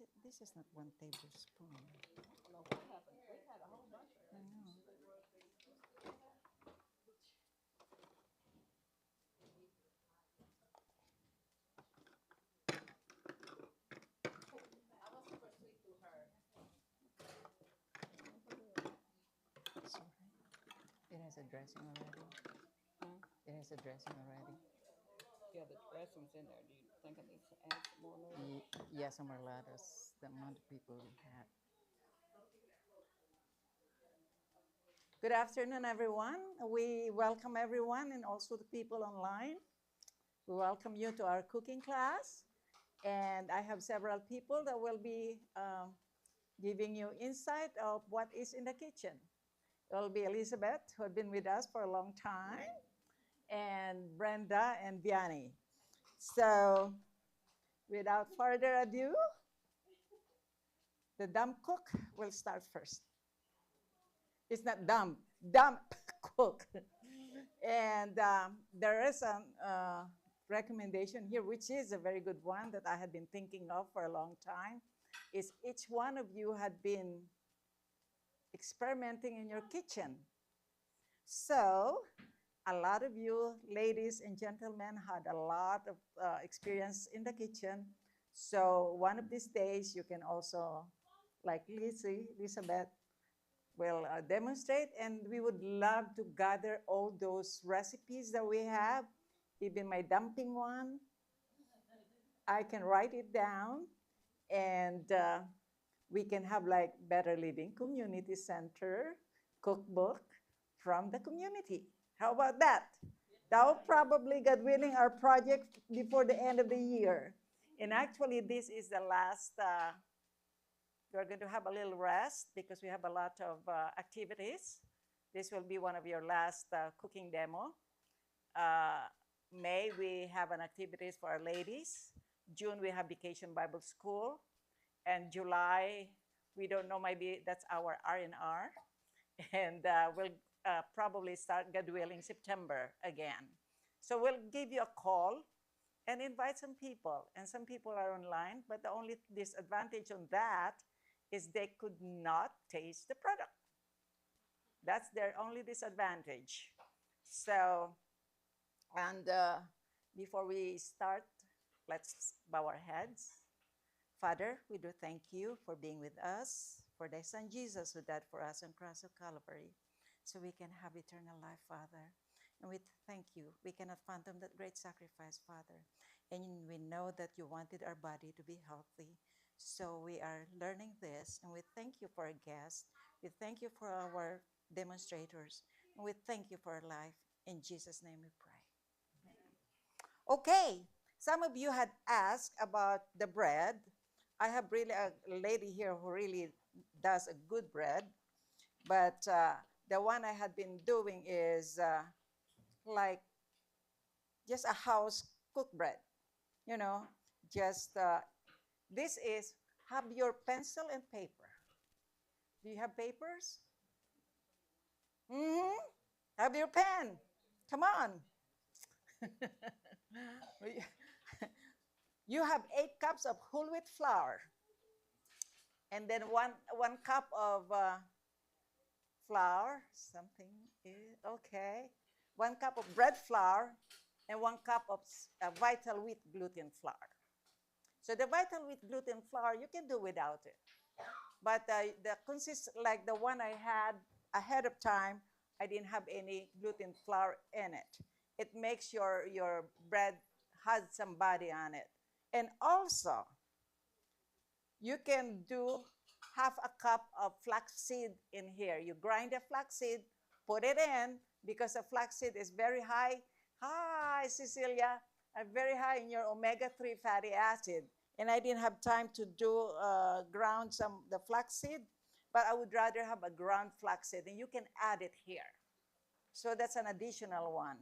This is not 1 tablespoon. I don't know what happened. We had a whole bunch of I them. know. I was super sweet to her. It's all right. It has a dressing already. Hmm? It has a dressing already. Yeah, the dressing's in there. Do you think I need to add some more later? Yeah, some more lettuce. The amount of people we had. Good afternoon, everyone. We welcome everyone and also the people online. We welcome you to our cooking class. And I have several people that will be giving you insight of what is in the kitchen. It will be Elizabeth, who has been with us for a long time, and Brenda and Vianney. So without further ado, the dumb cook will start first. It's not dumb, dump cook. And there is a recommendation here, which is a very good one that I had been thinking of for a long time, is each one of you had been experimenting in your kitchen. So a lot of you, ladies and gentlemen, had a lot of experience in the kitchen. So one of these days, you can also, like Elizabeth, will demonstrate. And we would love to gather all those recipes that we have, even my dumping one. I can write it down, and we can have like Better Living Community Center cookbook from the community. How about that? That will probably, God willing, our project before the end of the year. And actually, this is the last, we're going to have a little rest because we have a lot of activities. This will be one of your last cooking demo. Uh, May, we have an activities for our ladies. June, we have Vacation Bible School. And July, we don't know, maybe that's our R&R. And we'll probably start God willing September again. So we'll give you a call and invite some people. And some people are online, but the only disadvantage on that is they could not taste the product. That's their only disadvantage. So, and before we start, let's bow our heads. Father, we do thank you for being with us, for thy son Jesus who died for us on cross of Calvary, so we can have eternal life, Father. And we thank you. We cannot fathom that great sacrifice, Father. And we know that you wanted our body to be healthy. So we are learning this, and we thank you for our guests. We thank you for our demonstrators, and we thank you for our life. In Jesus' name we pray. Okay, some of you had asked about the bread. I have really a lady here who really does a good bread, but the one I had been doing is like just a house cooked bread. You know, just this is, have your pencil and paper. Do you have papers? Mm-hmm. Have your pen. Come on. You have 8 cups of whole wheat flour, and then one cup of flour. Something is okay. 1 cup of bread flour, and 1 cup of vital wheat gluten flour. So the vital wheat gluten flour you can do without it, but the consist like the one I had ahead of time, I didn't have any gluten flour in it. It makes your bread has some body on it, and also you can do half a cup of flaxseed in here. You grind the flaxseed, put it in, because the flaxseed is very high. Hi, Cecilia. Very high in your omega-3 fatty acid. And I didn't have time to do ground the flaxseed, but I would rather have a ground flaxseed, and you can add it here. So that's an additional one.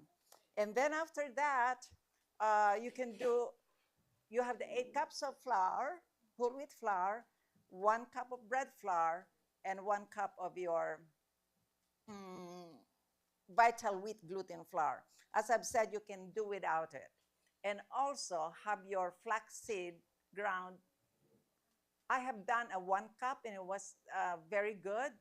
And then after that, you have the 8 cups of flour, whole wheat flour, 1 cup of bread flour, and 1 cup of your vital wheat gluten flour. As I've said, you can do without it. And also have your flaxseed ground I have done a 1 cup and it was very good.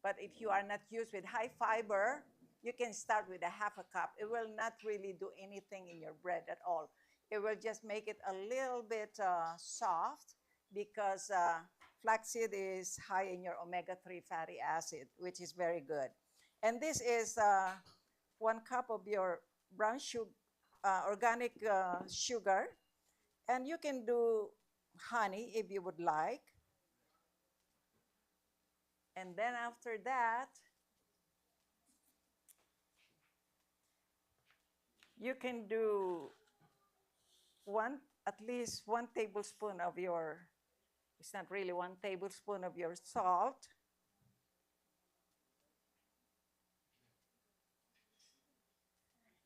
But if you are not used with high fiber, you can start with a 1/2 cup. It will not really do anything in your bread at all. It will just make it a little bit soft because flaxseed is high in your omega-3 fatty acid, which is very good. And this is 1 cup of your brown sugar, organic sugar. And you can do honey if you would like. And then after that, you can do at least 1 tablespoon of your, it's not really 1 tablespoon of your salt.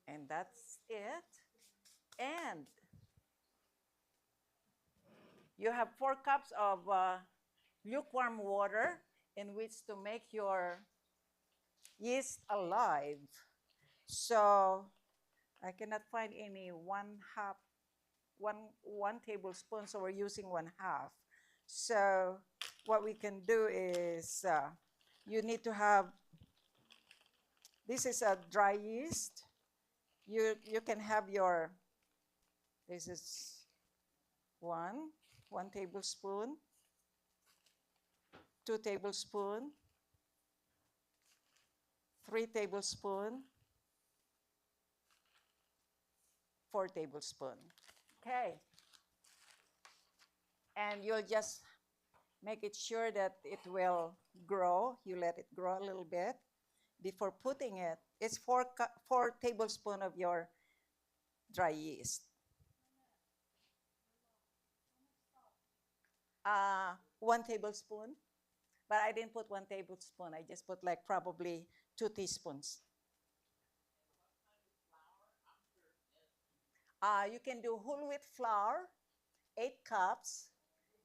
And that's it. And you have 4 cups of lukewarm water in which to make your yeast alive. So I cannot find any 1 tablespoon, so we're using 1/2. So what we can do is you need to have, this is a dry yeast. You can have your, this is 1 tablespoon, 2 tablespoon, 3 tablespoon, 4 tablespoon. Okay. And you'll just make it sure that it will grow. You let it grow a little bit before putting it. It's 4 tablespoon of your dry yeast. 1 tablespoon, but I didn't put 1 tablespoon. I just put like probably 2 teaspoons. You can do whole wheat flour, 8 cups,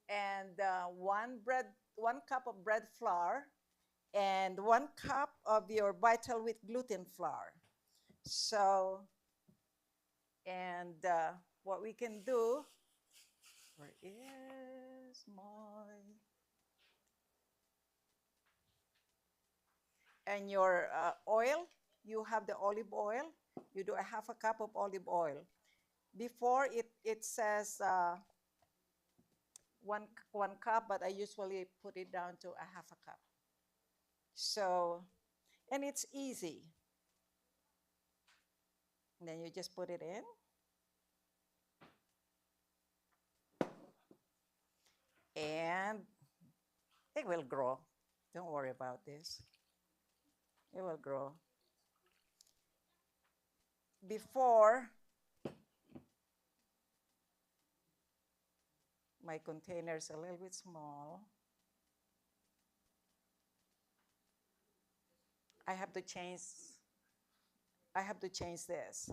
and 1 cup of bread flour, and 1 cup of your Vital Wheat gluten flour. So, and what we can do, where is my, and your oil, you have the olive oil, you do a 1/2 cup of olive oil. Before it says 1 cup, but I usually put it down to a 1/2 cup. So, and it's easy. And then you just put it in. And it will grow. Don't worry about this. It will grow. Before, my container is a little bit small. I have to change this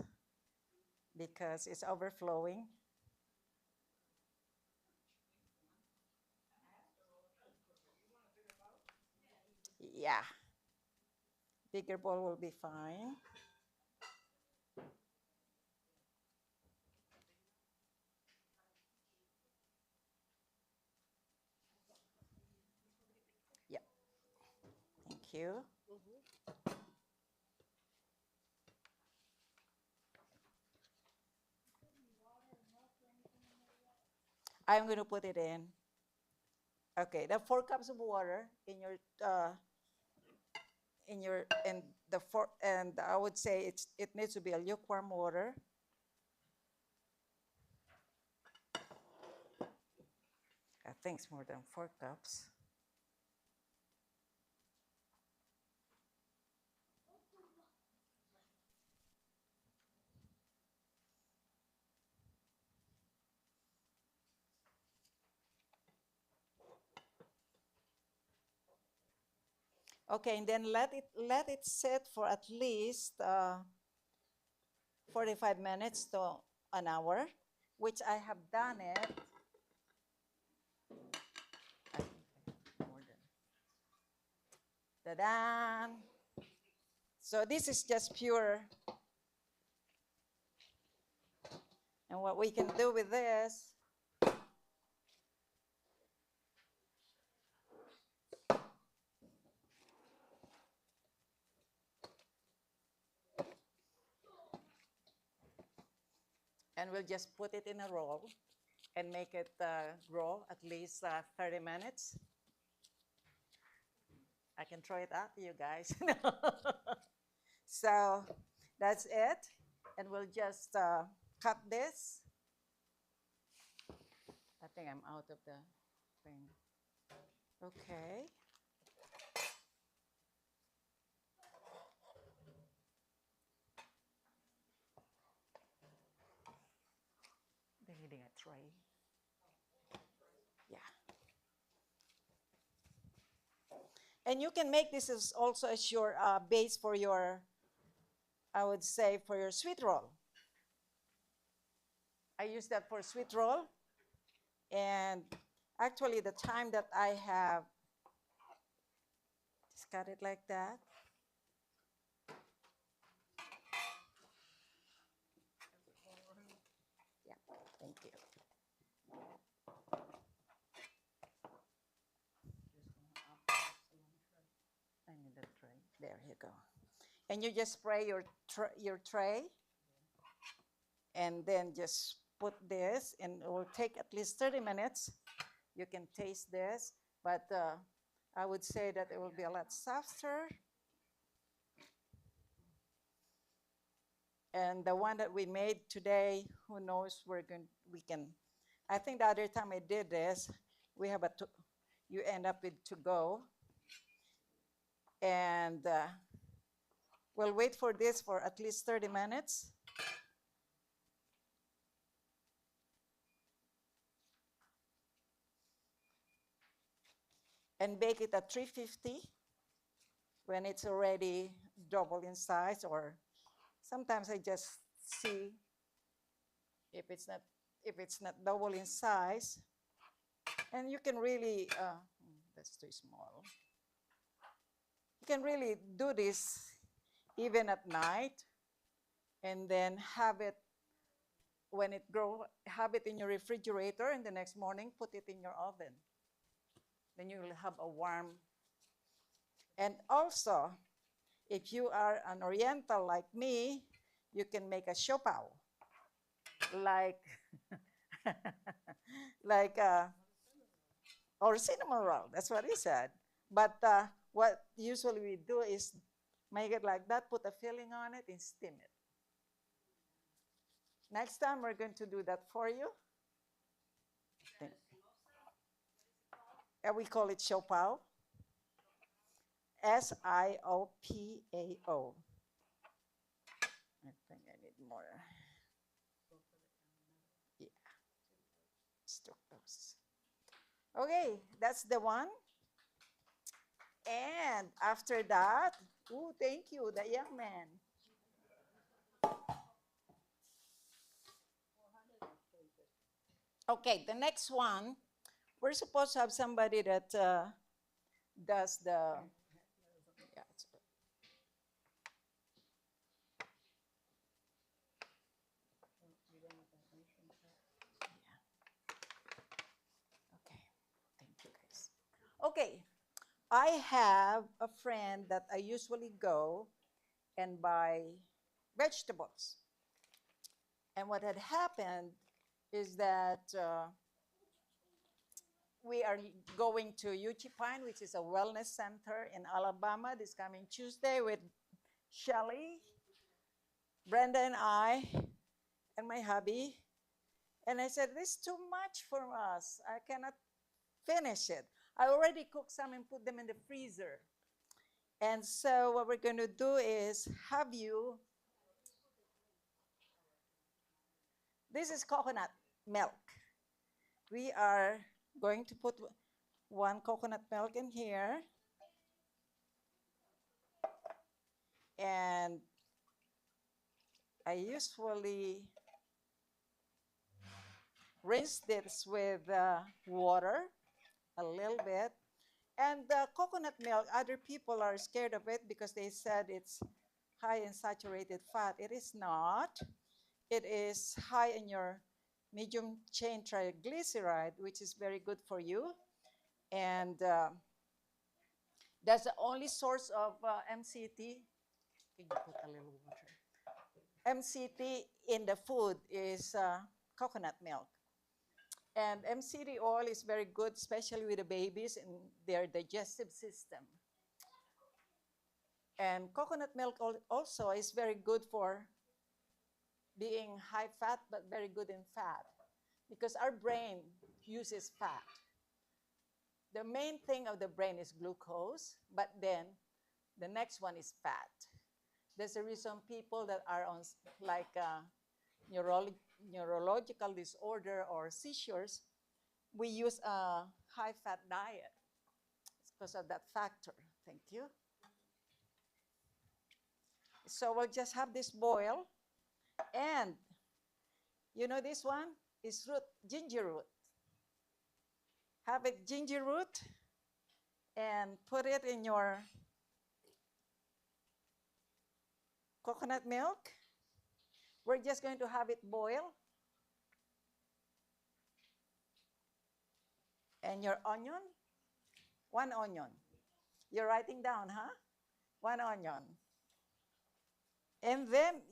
because it's overflowing. Yeah. Bigger bowl will be fine. Yeah. Thank you. I'm going to put it in. Okay, the 4 cups of water in your and I would say it needs to be a lukewarm water. I think it's more than 4 cups. Okay, and then let it sit for at least 45 minutes to an hour, which I have done it. Ta-da! So this is just pure. And what we can do with this, And we'll just put it in a roll and make it grow at least 30 minutes. I can throw it at you guys. So that's it. And we'll just cut this. I think I'm out of the thing. Okay. They're needing a tray. Yeah. And you can make this as also as your base for your, I would say, for your sweet roll. I use that for sweet roll. And actually, the time that I have, just cut it like that. Yeah, thank you. I need a tray. There you go. And you just spray your tray, and then just put this, and it will take at least 30 minutes. You can taste this, but I would say that it will be a lot softer. And the one that we made today, who knows, we can, I think the other time I did this, we have you end up with to go. And we'll wait for this for at least 30 minutes. And bake it at 350 when it's already double in size, or sometimes I just see if it's not double in size. And you can really, that's too small. You can really do this even at night, and then have it, when it grows, have it in your refrigerator, and the next morning put it in your oven. Then you will have a warm. And also, if you are an Oriental like me, you can make a siopao, like or cinnamon roll. That's what he said. But what usually we do is make it like that, put a filling on it, and steam it. Next time we're going to do that for you. We call it siopao. Siopao. I think I need more. Yeah. Stock those. Okay, that's the one. And after that, oh, thank you, the young man. Okay, the next one, we're supposed to have somebody that does the, yeah, okay, thank you guys. Okay, I have a friend that I usually go and buy vegetables. And what had happened is that we are going to Uchi Pine, which is a wellness center in Alabama, this coming Tuesday with Shelly, Brenda, and I, and my hubby. And I said, this is too much for us. I cannot finish it. I already cooked some and put them in the freezer. And so what we're going to do is have you, this is coconut milk. We are going to put 1 coconut milk in here. And I usually rinse this with water a little bit. And the coconut milk, other people are scared of it because they said it's high in saturated fat. It is not. It is high in your medium chain triglyceride, which is very good for you. And that's the only source of MCT. Can you put a little water? MCT in the food is coconut milk. And MCT oil is very good, especially with the babies and their digestive system. And coconut milk also is very good for being high fat, but very good in fat, because our brain uses fat. The main thing of the brain is glucose, but then the next one is fat. There's a reason people that are on like neurological disorder or seizures, we use a high fat diet. It's because of that factor. Thank you. So we'll just have this boil. And you know this one is root, ginger root. Have a ginger root and put it in your coconut milk. We're just going to have it boil. And your onion, 1 onion. You're writing down, huh? 1 onion. And then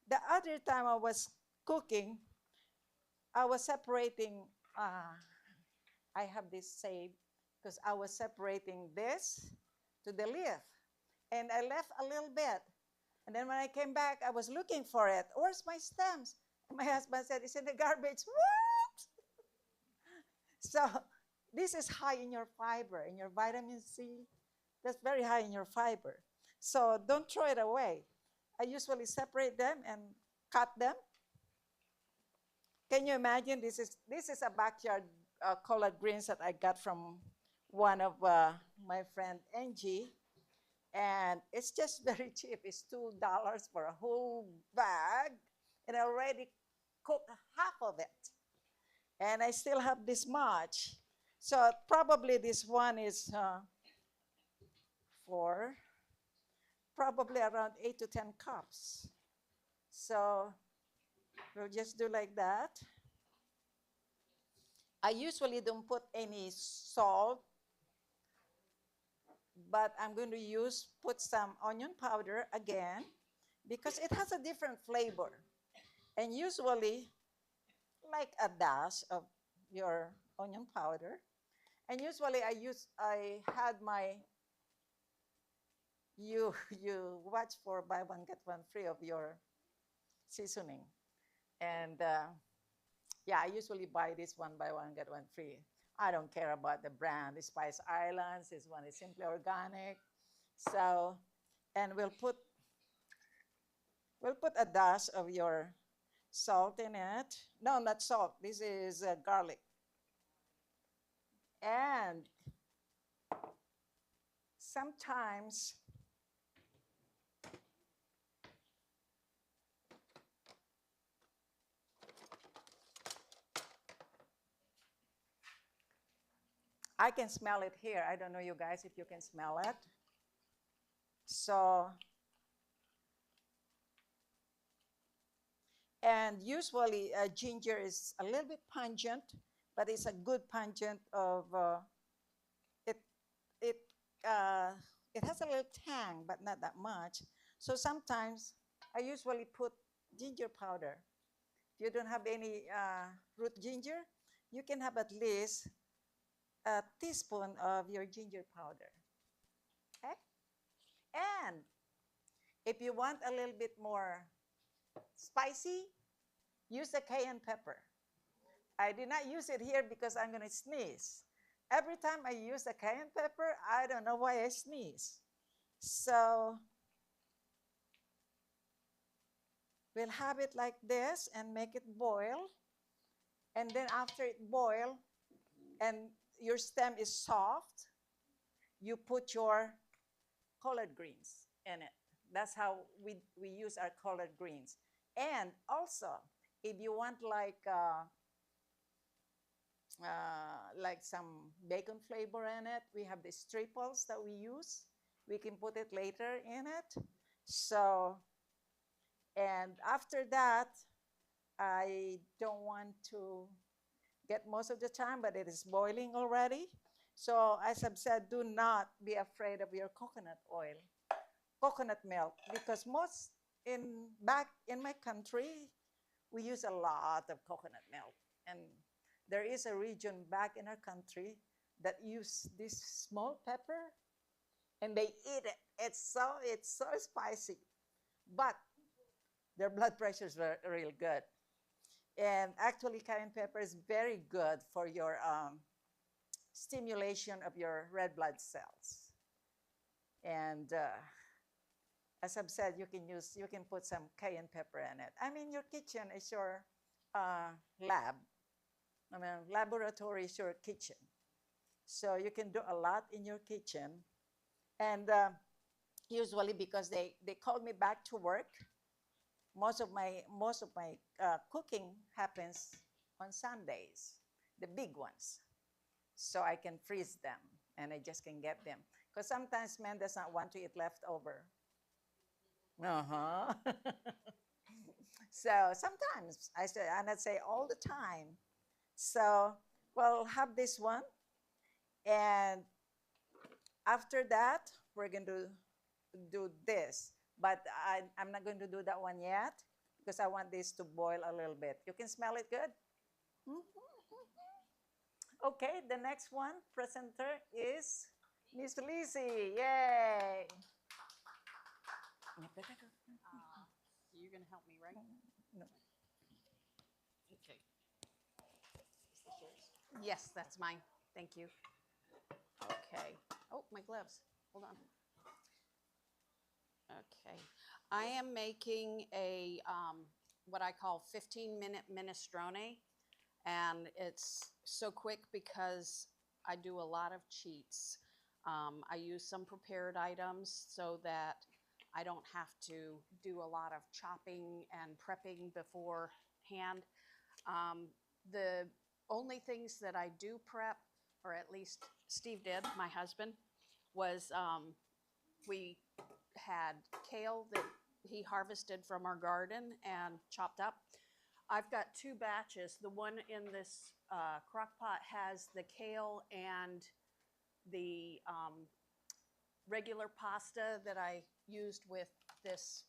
the other time I was cooking, I was separating, I have this saved, because I was separating this to the leaf. And I left a little bit. And then when I came back, I was looking for it. Where's my stems? And my husband said, it's in the garbage. What? So this is high in your fiber, in your vitamin C. That's very high in your fiber. So don't throw it away. I usually separate them and cut them. Can you imagine? This is a backyard collard greens that I got from one of my friend Angie. And it's just very cheap. It's $2 for a whole bag. And I already cooked half of it. And I still have this much. So probably this one is for probably around 8 to 10 cups. So we'll just do like that. I usually don't put any salt, but I'm going to put some onion powder again, because it has a different flavor. And usually, like a dash of your onion powder. And usually I had my, you watch for buy one, get one free of your seasoning. And yeah, I usually buy this one, buy one, get one free. I don't care about the brand, the Spice Islands. This one is simply organic. So, and we'll put a dash of your salt in it. No, not salt. This is garlic. And sometimes I can smell it here. I don't know, you guys, if you can smell it. So, and usually ginger is a little bit pungent, but it's a good pungent of, it has a little tang, but not that much. So sometimes I usually put ginger powder. If you don't have any root ginger, you can have at least a teaspoon of your ginger powder. Okay? And if you want a little bit more spicy, use the cayenne pepper. I did not use it here because I'm going to sneeze. Every time I use the cayenne pepper, I don't know why I sneeze. So we'll have it like this and make it boil. And then after it boils and your stem is soft, you put your collard greens in it. That's how we use our collard greens. And also, if you want like some bacon flavor in it, we have these triples that we use. We can put it later in it. So, and after that, I don't want to get most of the time, but it is boiling already. So as I've said, do not be afraid of your coconut oil, coconut milk, because most back in my country, we use a lot of coconut milk. And there is a region back in our country that use this small pepper and they eat it. It's so spicy. But their blood pressures were real good. And actually, cayenne pepper is very good for your stimulation of your red blood cells. And as I've said, you can put some cayenne pepper in it. I mean, your kitchen is your lab. I mean, laboratory is your kitchen. So you can do a lot in your kitchen. And usually because they call me back to work, most of my cooking happens on Sundays, the big ones. So I can freeze them and I just can get them. Because sometimes man does not want to eat leftover. Uh-huh. So sometimes I say, and I'd say all the time. So, well, have this one. And after that, we're going to do this. But I'm not going to do that one yet because I want this to boil a little bit. You can smell it good? Okay, the next one presenter is Miss Lizzie. Yay! You're going to help me, right? No. Okay. Yes, that's mine. Thank you. Okay. Oh, my gloves. Hold on. Okay. I am making a what I call 15-minute minestrone, and it's so quick because I do a lot of cheats. I use some prepared items so that I don't have to do a lot of chopping and prepping beforehand. The only things that I do prep, or at least Steve did, my husband, was we had kale that he harvested from our garden and chopped up. I've got two batches. The one in this crock pot has the kale and the regular pasta that I used with this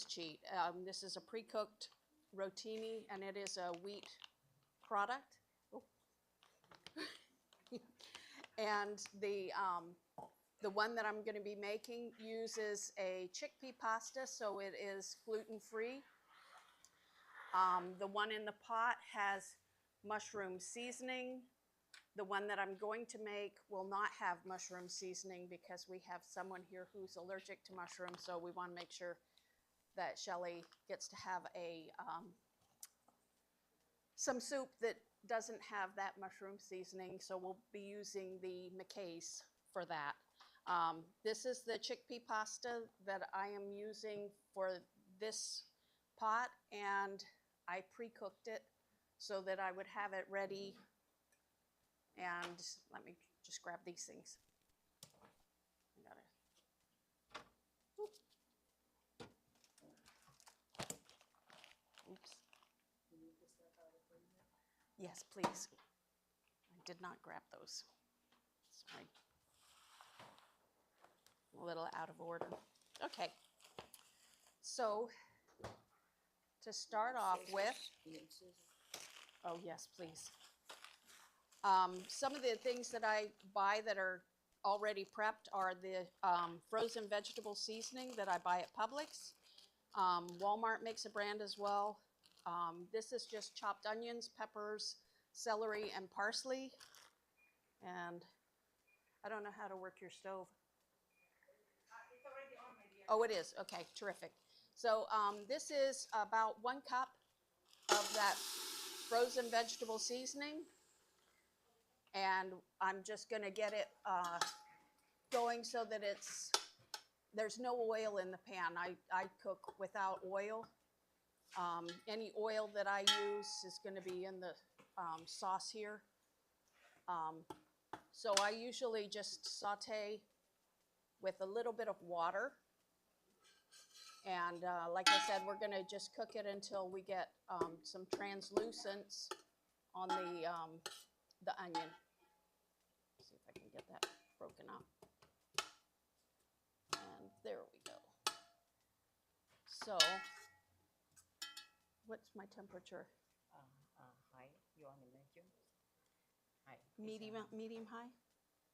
cheat. This is a pre-cooked rotini, and it is a wheat product. Oh. And the one that I'm going to be making uses a chickpea pasta, so it is gluten-free. The one in the pot has mushroom seasoning. The one that I'm going to make will not have mushroom seasoning because we have someone here who's allergic to mushrooms, so we want to make sure that Shelley gets to have some soup that doesn't have that mushroom seasoning, so we'll be using the McKay's for that. This is the chickpea pasta that I am using for this pot, and I pre-cooked it so that I would have it ready. And let me just grab these things. I got it. Oops. Yes, please. I did not grab those. Sorry. A little out of order. Okay. So, to start off with, oh yes, please. Some of the things that I buy that are already prepped are the frozen vegetable seasoning that I buy at Publix. Walmart makes a brand as well. This is just chopped onions, peppers, celery, and parsley. And I don't know how to work your stove. It's already on, my dear. Oh, it is. Okay, terrific. So this is about 1 cup of that frozen vegetable seasoning. And I'm just going to get it going so that there's no oil in the pan. I cook without oil. Any oil that I use is going to be in the sauce here. So I usually just saute with a little bit of water. And like I said, we're going to just cook it until we get some translucence on the onion. See if I can get that broken up. And there we go. What's my temperature? High, you want to measure? High. It's, Medium high?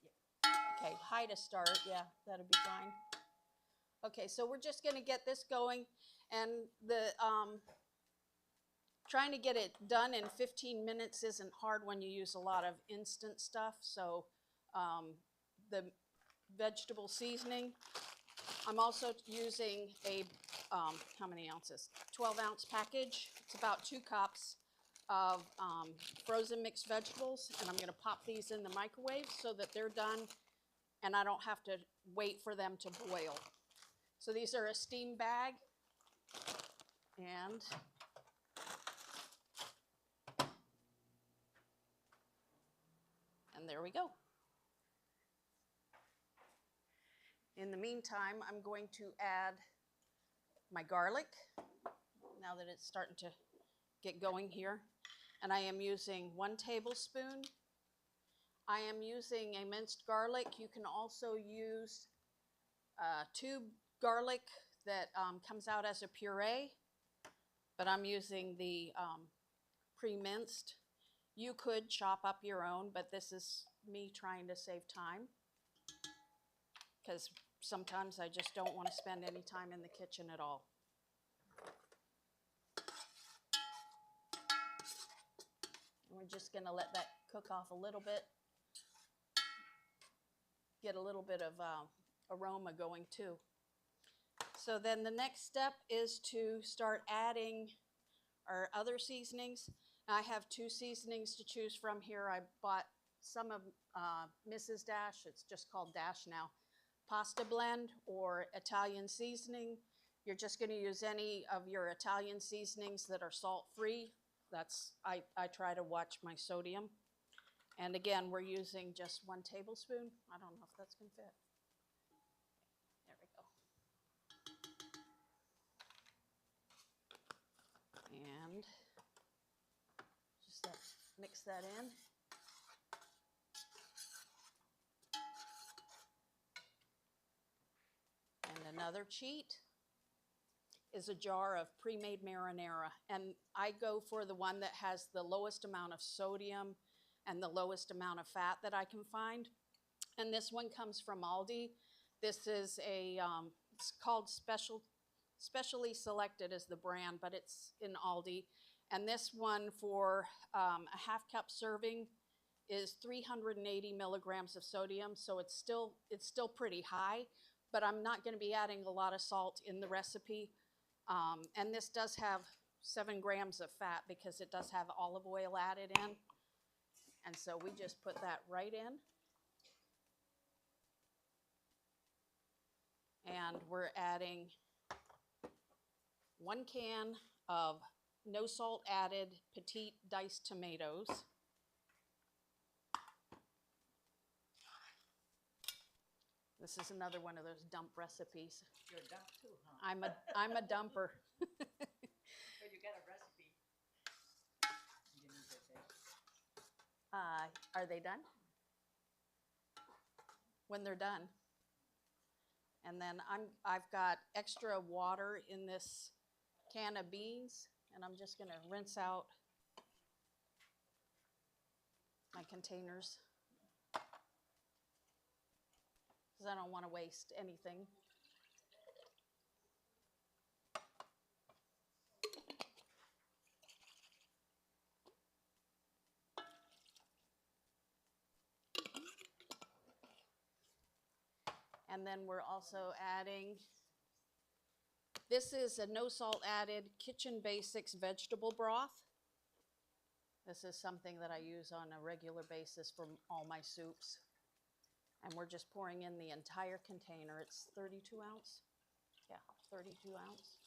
Yeah. Okay, high to start, yeah, that'll be fine. Okay, so we're just gonna get this going, and trying to get it done in 15 minutes isn't hard when you use a lot of instant stuff, so the vegetable seasoning, I'm also using a, how many ounces? 12-ounce package. It's about 2 cups of frozen mixed vegetables, and I'm gonna pop these in the microwave so that they're done and I don't have to wait for them to boil. So these are a steam bag, and there we go. In the meantime, I'm going to add my garlic, now that it's starting to get going here. And I am using 1 tablespoon. I am using a minced garlic. You can also use tube garlic that comes out as a puree, but I'm using the pre-minced. You could chop up your own, but this is me trying to save time, because sometimes I just don't want to spend any time in the kitchen at all. And we're just going to let that cook off a little bit, get a little bit of aroma going too. So then the next step is to start adding our other seasonings. I have 2 seasonings to choose from here. I bought some of Mrs. Dash, it's just called Dash now, pasta blend or Italian seasoning. You're just going to use any of your Italian seasonings that are salt-free. I try to watch my sodium. And again, we're using just 1 tablespoon. I don't know if that's going to fit. There we go. And just mix that in. And another cheat is a jar of pre-made marinara. And I go for the one that has the lowest amount of sodium and the lowest amount of fat that I can find. And this one comes from Aldi. This is it's called Specially Selected is the brand, but it's in Aldi. And this one for a ½ cup serving is 380 milligrams of sodium, so it's still pretty high, but I'm not going to be adding a lot of salt in the recipe. And this does have 7 grams of fat because it does have olive oil added in. And so we just put that right in. And we're adding 1 can of no salt added petite diced tomatoes. This is another one of those dump recipes. You're dumb too, huh? I'm a dumper. So you got a recipe. You need to say. Are they done? When they're done. And then I've got extra water in this can of beans, and I'm just going to rinse out my containers because I don't want to waste anything. And then we're also adding, this is a no salt added Kitchen Basics vegetable broth. This is something that I use on a regular basis for all my soups. And we're just pouring in the entire container. It's 32 ounce. Yeah, 32 ounce.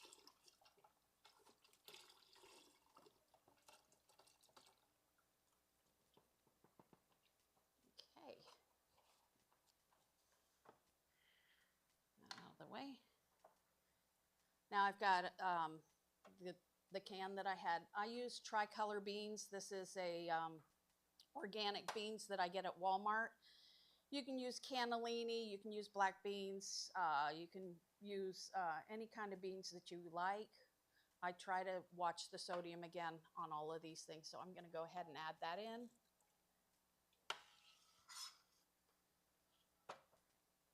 Okay. Out of the way. Now I've got the can that I had. I use tricolor beans. This is a organic beans that I get at Walmart. You can use cannellini, you can use black beans, you can use any kind of beans that you like. I try to watch the sodium again on all of these things. So I'm going to go ahead and add that in.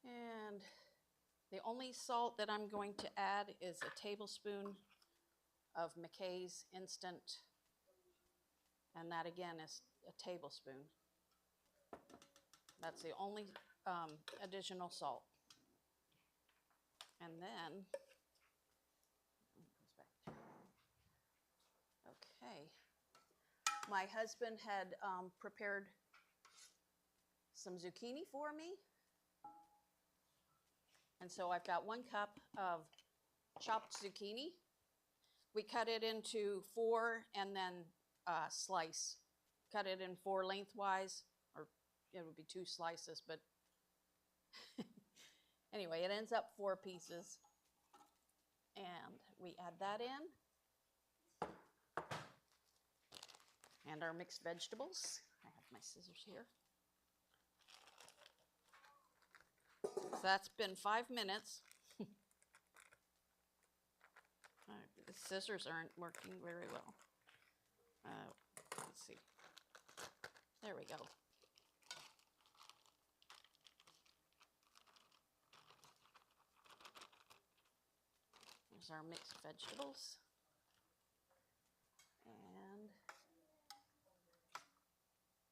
And the only salt that I'm going to add is a tablespoon of McKay's Instant. And that again is a tablespoon. That's the only additional salt. And then, okay, my husband had prepared some zucchini for me. And so I've got 1 cup of chopped zucchini. We cut it into 4 and then slice. Cut it in 4 lengthwise, or it would be 2 slices, but anyway, it ends up 4 pieces. And we add that in. And our mixed vegetables. I have my scissors here. So that's been 5 minutes. The scissors aren't working very well. Let's see. There we go. There's our mixed vegetables. And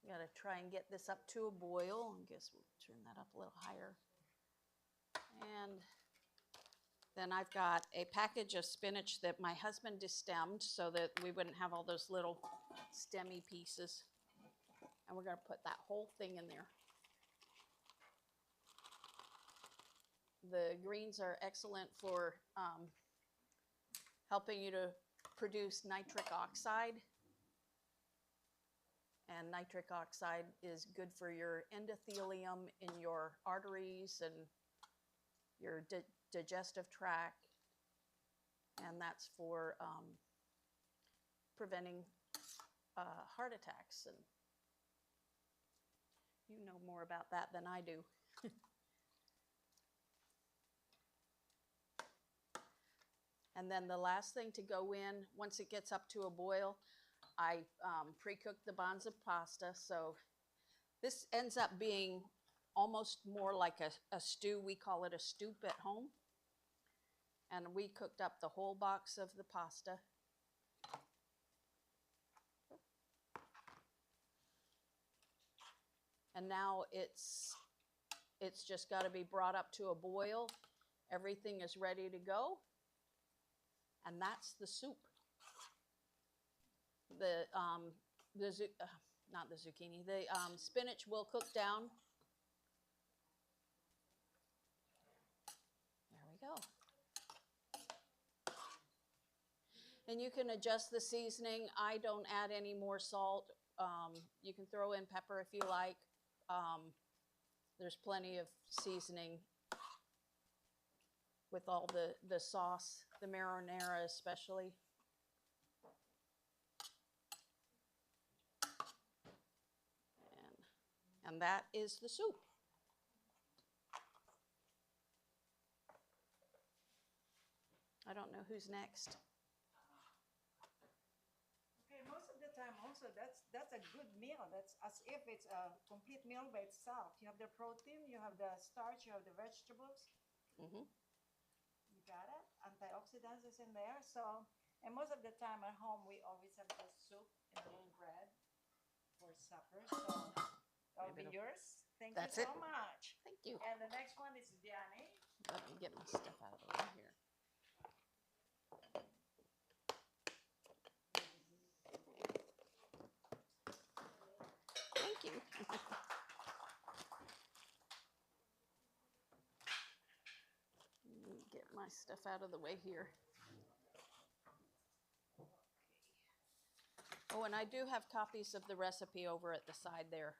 we got to try and get this up to a boil. I guess we'll turn that up a little higher. And then I've got a package of spinach that my husband destemmed so that we wouldn't have all those little stemmy pieces. And we're going to put that whole thing in there. The greens are excellent for helping you to produce nitric oxide. And nitric oxide is good for your endothelium in your arteries and your digestive tract. And that's for preventing heart attacks. And you know more about that than I do. And then the last thing to go in, once it gets up to a boil, I pre-cooked the bonza pasta. So this ends up being almost more like a stew. We call it a stoop at home. And we cooked up the whole box of the pasta. And now it's just got to be brought up to a boil. Everything is ready to go. And that's the soup. Not the zucchini, the spinach will cook down. There we go. And you can adjust the seasoning. I don't add any more salt. You can throw in pepper if you like. There's plenty of seasoning with all the sauce, the marinara especially. And that is the soup. I don't know who's next. Okay, most of the time also that's a good meal. That's as if it's a complete meal by itself. You have the protein, you have the starch, you have the vegetables. Mm-hmm. You got it? Antioxidants is in there. So, and most of the time at home we always have the soup and a little bread for supper. So that'll be yours. Thank That's you it. so much. Thank you. And the next one is Diane. Let me get my stuff out of the way here. Thank you. Let me get my stuff out of the way here. Oh, and I do have copies of the recipe over at the side there.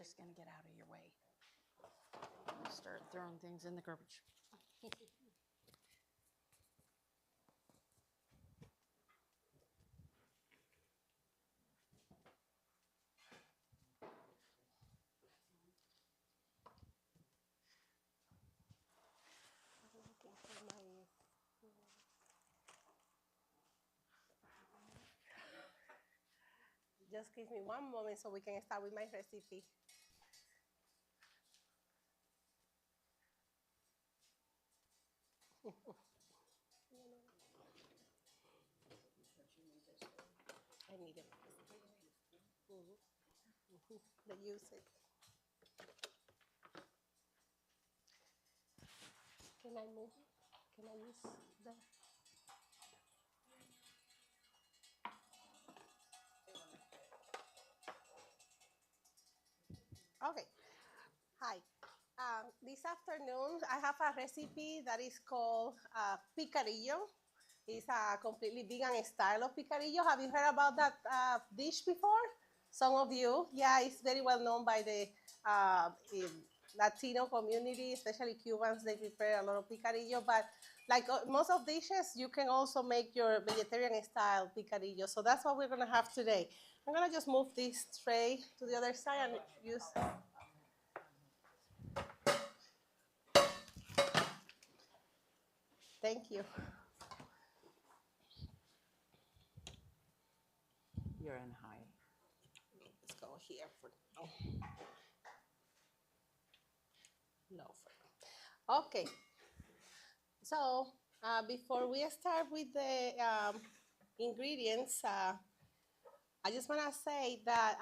just gonna get out of your way. Start throwing things in the garbage. Just give me one moment so we can start with my recipe. I need it. The use it. Can I move? Can I use the? Okay. Hi. This afternoon, I have a recipe that is called picadillo. It's a completely vegan style of picadillo. Have you heard about that dish before? Some of you, yeah, it's very well known by the Latino community, especially Cubans. They prepare a lot of picadillo, but like most of dishes, you can also make your vegetarian style picadillo. So that's what we're gonna have today. I'm gonna just move this tray to the other side and use. Thank you. You're in high. Let's go here for now. Low for now. Okay. So before we start with the ingredients, I just want to say that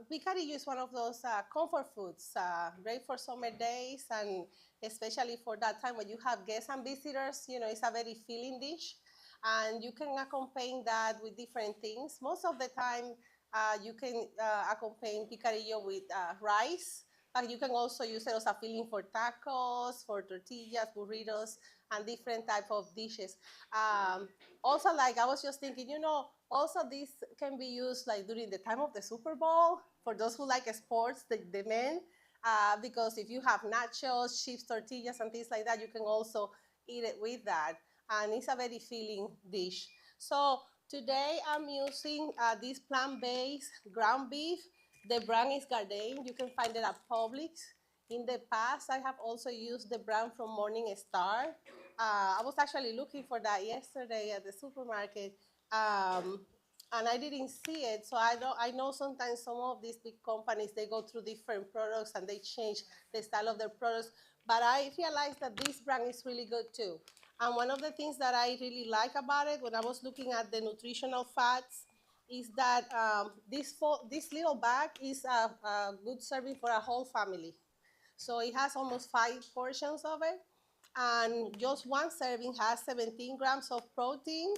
picadillo is one of those comfort foods, great for summer days, and especially for that time when you have guests and visitors. You know, it's a very filling dish, and you can accompany that with different things. Most of the time, you can accompany picadillo with rice, but you can also use it as a filling for tacos, for tortillas, burritos, and different type of dishes. Also, like I was just thinking, you know, also this can be used like during the time of the Super Bowl for those who like sports, the men, because if you have nachos, chips, tortillas, and things like that, you can also eat it with that, and it's a very filling dish. So today I'm using this plant-based ground beef. The brand is Gardein. You can find it at Publix. In the past, I have also used the brand from Morning Star. I was actually looking for that yesterday at the supermarket, and I didn't see it. So I know sometimes some of these big companies, they go through different products and they change the style of their products. But I realized that this brand is really good too. And one of the things that I really like about it when I was looking at the nutritional facts is that this little bag is a good serving for a whole family. So it has almost 5 portions of it. And just one serving has 17 grams of protein.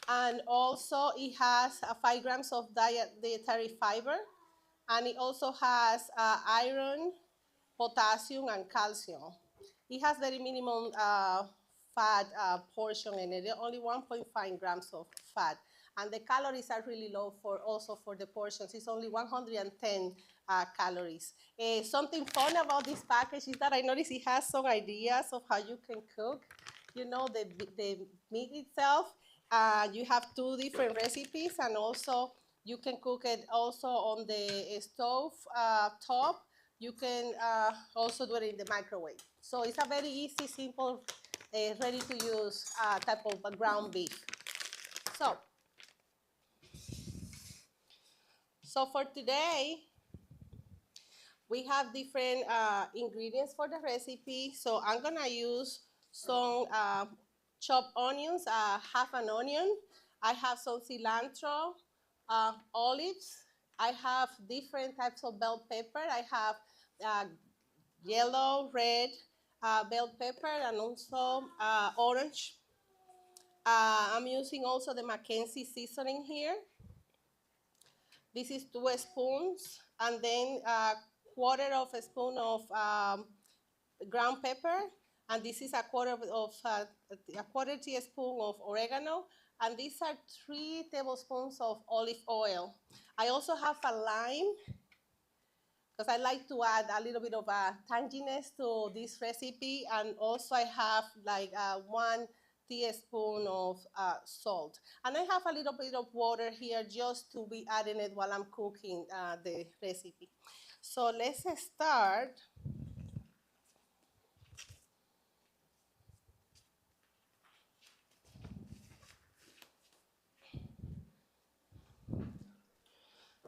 And also it has 5 grams of dietary fiber. And it also has iron, potassium, and calcium. It has very minimum fat portion in it, only 1.5 grams of fat. And the calories are really low for the portions. It's only 110 calories. Something fun about this package is that I noticed it has some ideas of how you can cook, you know, the meat itself. You have 2 different recipes, and also you can cook it also on the stove top. You can also do it in the microwave. So it's a very easy, simple, ready to use type of ground beef. So for today, we have different ingredients for the recipe. So I'm gonna use some chopped onions, half an onion. I have some cilantro, olives. I have different types of bell pepper. I have yellow, red bell pepper, and also orange. I'm using also the Mackenzie seasoning here. This is 2 spoons, and then a quarter of a spoon of ground pepper, and this is a quarter teaspoon of oregano, and these are 3 tablespoons of olive oil. I also have a lime, because I like to add a little bit of tanginess to this recipe, and also I have like 1 teaspoon of salt. And I have a little bit of water here just to be adding it while I'm cooking the recipe. So let's start.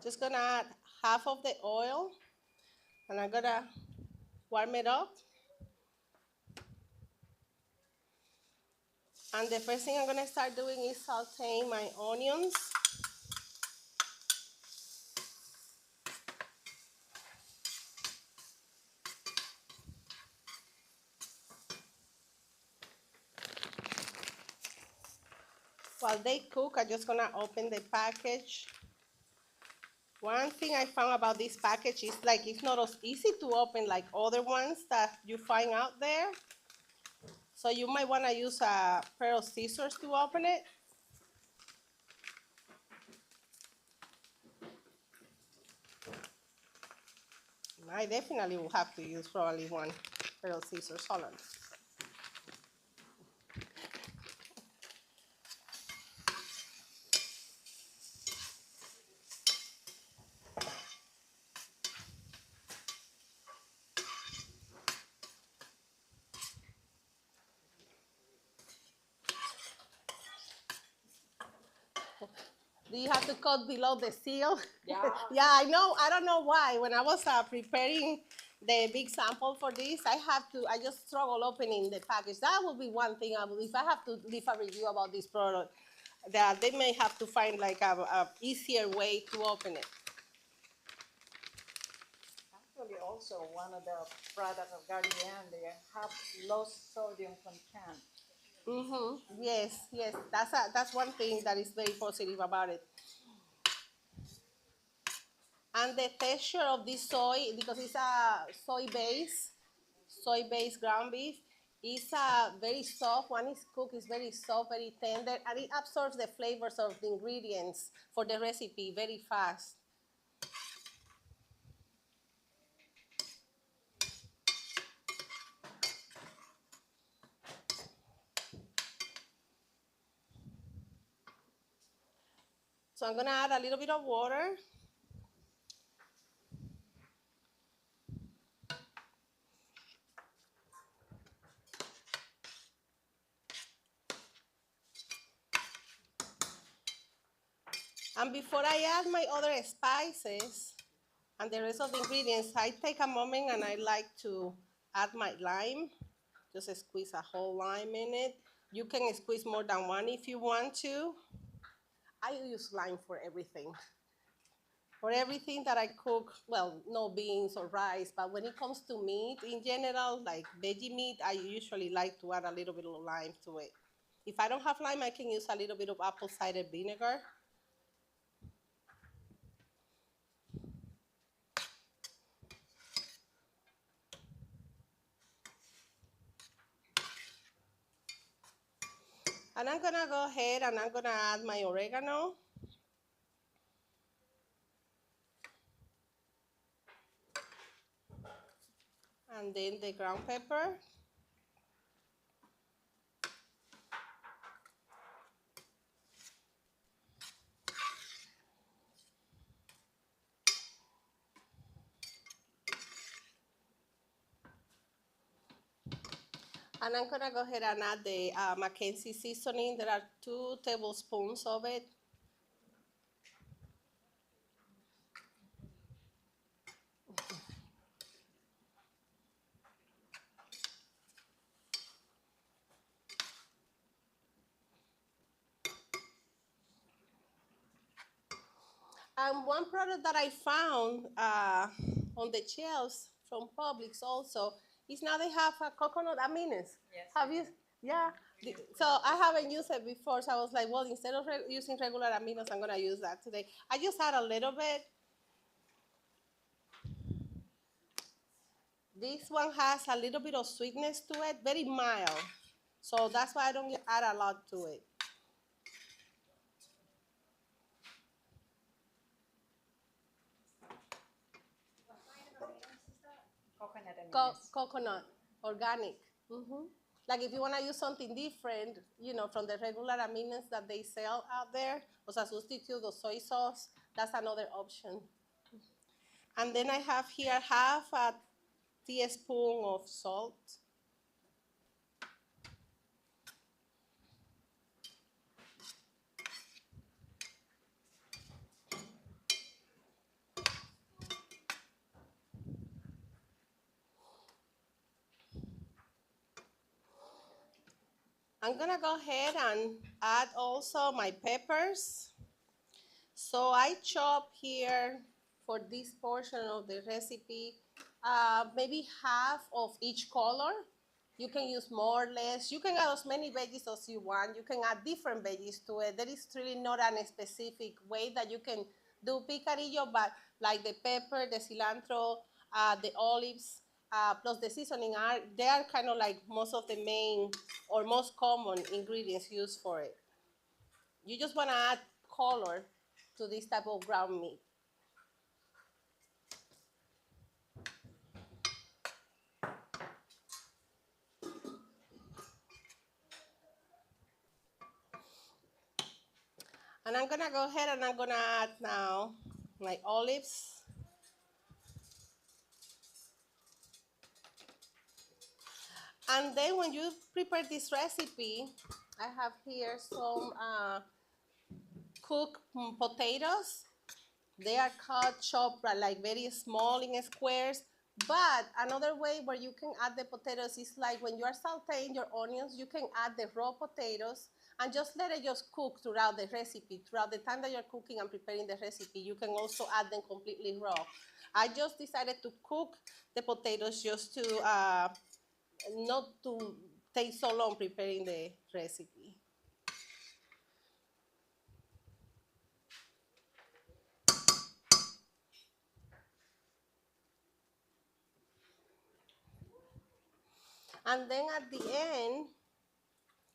Just gonna add half of the oil, and I'm gonna warm it up. And the first thing I'm gonna start doing is sauteing my onions. While they cook, I'm just gonna open the package. One thing I found about this package is like it's not as easy to open like other ones that you find out there. So you might wanna use a pair of scissors to open it. I definitely will have to use probably one pair of scissors. Hold on. Do you have to cut below the seal? Yeah. Yeah, I know. I don't know why. When I was preparing the big sample for this, I just struggle opening the package. That would be one thing I would, if I have to leave a review about this product, that they may have to find like a easier way to open it. Actually, also one of the products of Guardian, they have low sodium content. Mm-hmm. Yes, yes. That's one thing that is very positive about it. And the texture of this soy, because it's a soy-based ground beef, is very soft. When it's cooked, it's very soft, very tender, and it absorbs the flavors of the ingredients for the recipe very fast. So I'm gonna add a little bit of water. And before I add my other spices and the rest of the ingredients, I take a moment and I like to add my lime. Just squeeze a whole lime in it. You can squeeze more than one if you want to. I use lime for everything. For everything that I cook, well, no beans or rice, but when it comes to meat in general, like veggie meat, I usually like to add a little bit of lime to it. If I don't have lime, I can use a little bit of apple cider vinegar. And I'm gonna go ahead and I'm gonna add my oregano. And then the ground pepper. And I'm gonna go ahead and add the Mackenzie seasoning. There are 2 tablespoons of it. And one product that I found on the shelves from Publix also is now they have coconut aminos. Yes, Have they you? do. Yeah. So I haven't used it before, so I was like, well, instead of using regular aminos, I'm gonna use that today. I just add a little bit. This one has a little bit of sweetness to it, very mild. So that's why I don't add a lot to it. Coconut, organic. Like if you want to use something different, from the regular amines that they sell out there, o sea, substitute the soy sauce, that's another option. And then I have here half a teaspoon of salt. I'm gonna go ahead and add also my peppers. So I chop here for this portion of the recipe, maybe half of each color. You can use more or less. You can add as many veggies as you want. You can add different veggies to it. There is really not a specific way that you can do picadillo, but like the pepper, the cilantro, the olives, plus the seasoning they are kind of like most of the main or most common ingredients used for it. You just want to add color to this type of ground meat. And I'm gonna go ahead and I'm gonna add now my olives. And then when you prepare this recipe, I have here some cooked potatoes. They are cut, chopped like very small in squares. But another way where you can add the potatoes is like when you are sauteing your onions, you can add the raw potatoes and just let it just cook throughout the recipe. Throughout the time that you're cooking and preparing the recipe, you can also add them completely raw. I just decided to cook the potatoes just to not to take so long preparing the recipe. And then at the end,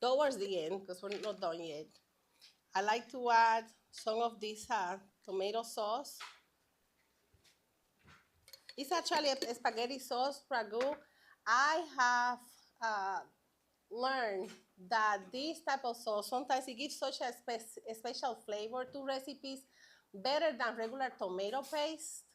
towards the end, because we're not done yet, I like to add some of this tomato sauce. It's actually a spaghetti sauce ragu. I have learned that this type of sauce, sometimes it gives such a special flavor to recipes, better than regular tomato paste.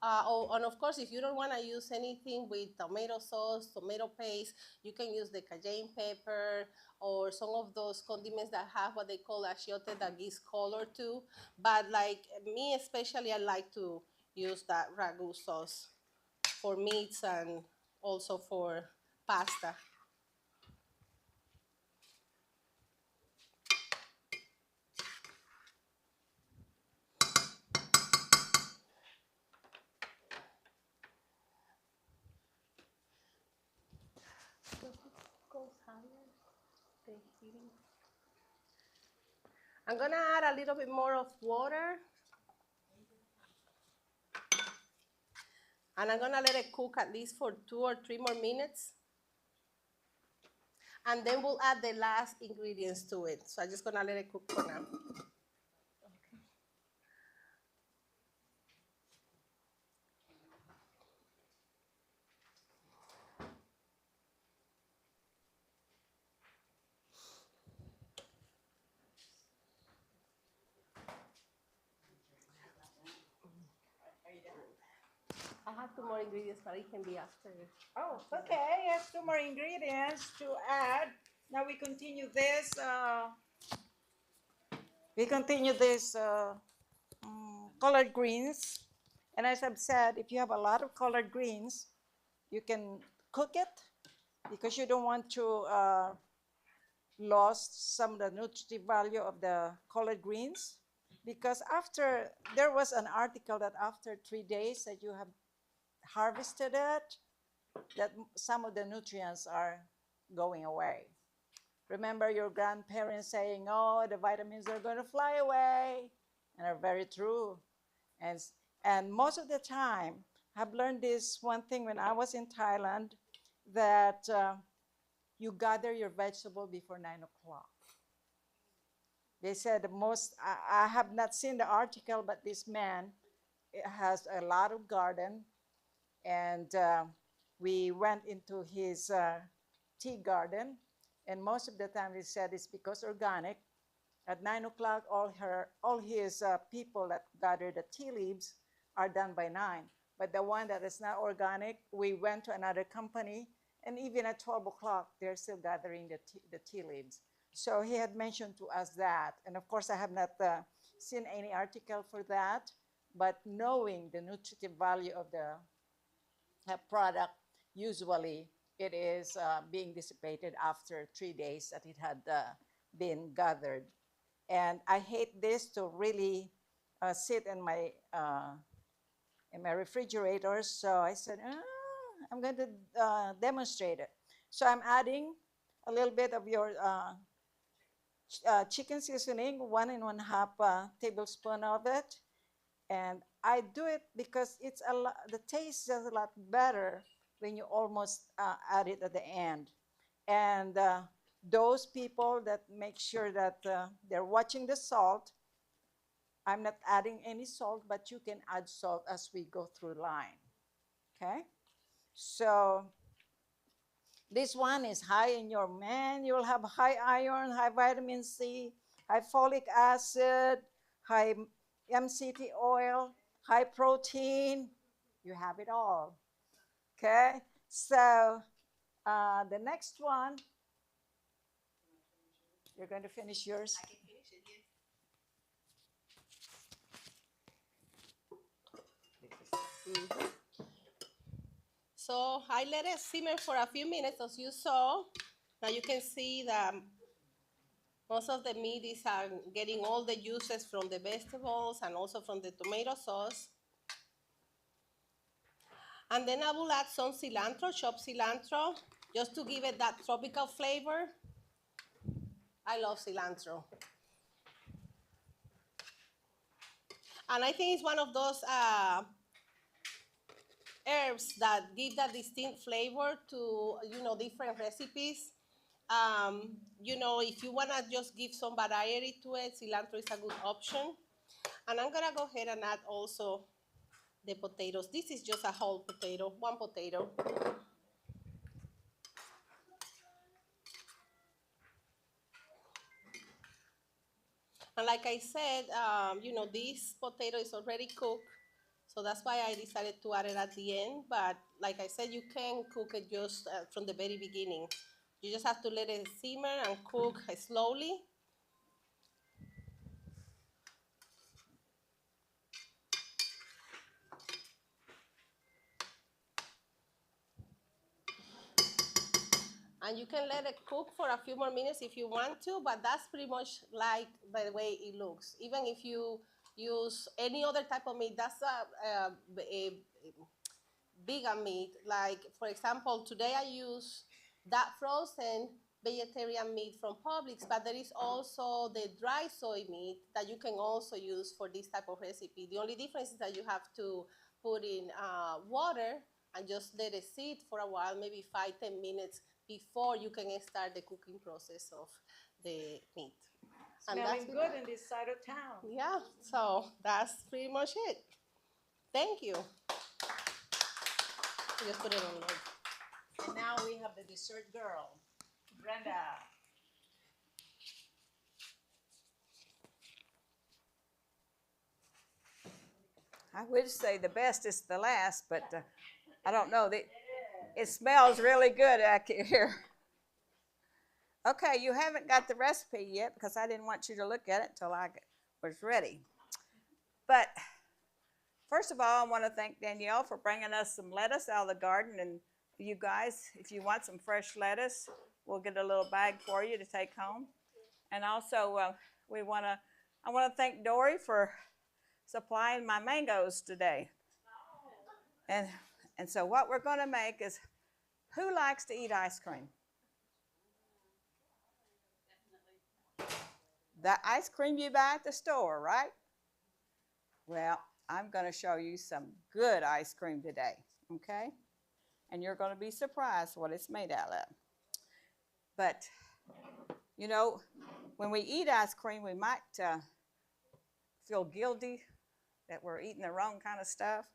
And of course, if you don't want to use anything with tomato sauce, tomato paste, you can use the cayenne pepper or some of those condiments that have what they call achiote that gives color too. But like me especially, I like to use that ragu sauce for meats and also for pasta. I'm gonna add a little bit more of water. And I'm gonna let it cook at least for 2 or 3 more minutes. And then we'll add the last ingredients to it. So I'm just gonna let it cook for now. I have 2 more ingredients, but it can be after. Oh, okay. Yes, 2 more ingredients to add. Now we continue this. Collard greens. And as I've said, if you have a lot of collard greens, you can cook it because you don't want to lose some of the nutritive value of the collard greens. Because there was an article that after 3 days that you have harvested it, that some of the nutrients are going away. Remember your grandparents saying, oh, the vitamins are going to fly away, and are very true. And most of the time, I've learned this one thing when I was in Thailand, that you gather your vegetable before 9 o'clock. They said I have not seen the article, but this man has a lot of garden, and we went into his tea garden, and most of the time he said it's because organic. At 9 o'clock, all his people that gather the tea leaves are done by 9. But the one that is not organic, we went to another company, and even at 12 o'clock, they're still gathering the tea leaves. So he had mentioned to us that, and of course I have not seen any article for that, but knowing the nutritive value of the product, usually it is being dissipated after 3 days that it had been gathered. And I hate this to really sit in my refrigerator. So I said, I'm going to demonstrate it. So I'm adding a little bit of your chicken seasoning, 1 1/2 tablespoon of it. And I do it because it's the taste is a lot better when you almost add it at the end. And those people that make sure that they're watching the salt, I'm not adding any salt, but you can add salt as we go through line. Okay? So this one is high in your man. You'll have high iron, high vitamin C, high folic acid, high MCT oil, high protein. You have it all. Okay? So the next one, you're going to finish yours? I can finish it, yes. So I let it simmer for a few minutes, as you saw. Now you can see that most of the meat is getting all the juices from the vegetables and also from the tomato sauce. And then I will add some cilantro, chopped cilantro, just to give it that tropical flavor. I love cilantro. And I think it's one of those herbs that give that distinct flavor to, different recipes. If you want to just give some variety to it, cilantro is a good option. And I'm going to go ahead and add also the potatoes. This is just a whole potato, 1 potato. And like I said, this potato is already cooked. So that's why I decided to add it at the end. But like I said, you can cook it just from the very beginning. You just have to let it simmer and cook slowly. And you can let it cook for a few more minutes if you want to, but that's pretty much like the way it looks. Even if you use any other type of meat, that's a vegan meat. Like, for example, today I use that frozen vegetarian meat from Publix, but there is also the dry soy meat that you can also use for this type of recipe. The only difference is that you have to put in water and just let it sit for a while, maybe 5-10 minutes before you can start the cooking process of the meat. Smelling good in this side of town. Yeah, so that's pretty much it. Thank you. Just put it on low. And now we have the dessert girl, Brenda. I would say the best is the last, but I don't know. It smells really good out here. Okay, you haven't got the recipe yet because I didn't want you to look at it until I was ready. But first of all, I want to thank Danielle for bringing us some lettuce out of the garden. And you guys, if you want some fresh lettuce, we'll get a little bag for you to take home. And also, I want to thank Dory for supplying my mangoes today. And so what we're going to make is, who likes to eat ice cream? The ice cream you buy at the store, right? Well, I'm going to show you some good ice cream today, okay? And you're going to be surprised what it's made out of. But, when we eat ice cream, we might feel guilty that we're eating the wrong kind of stuff.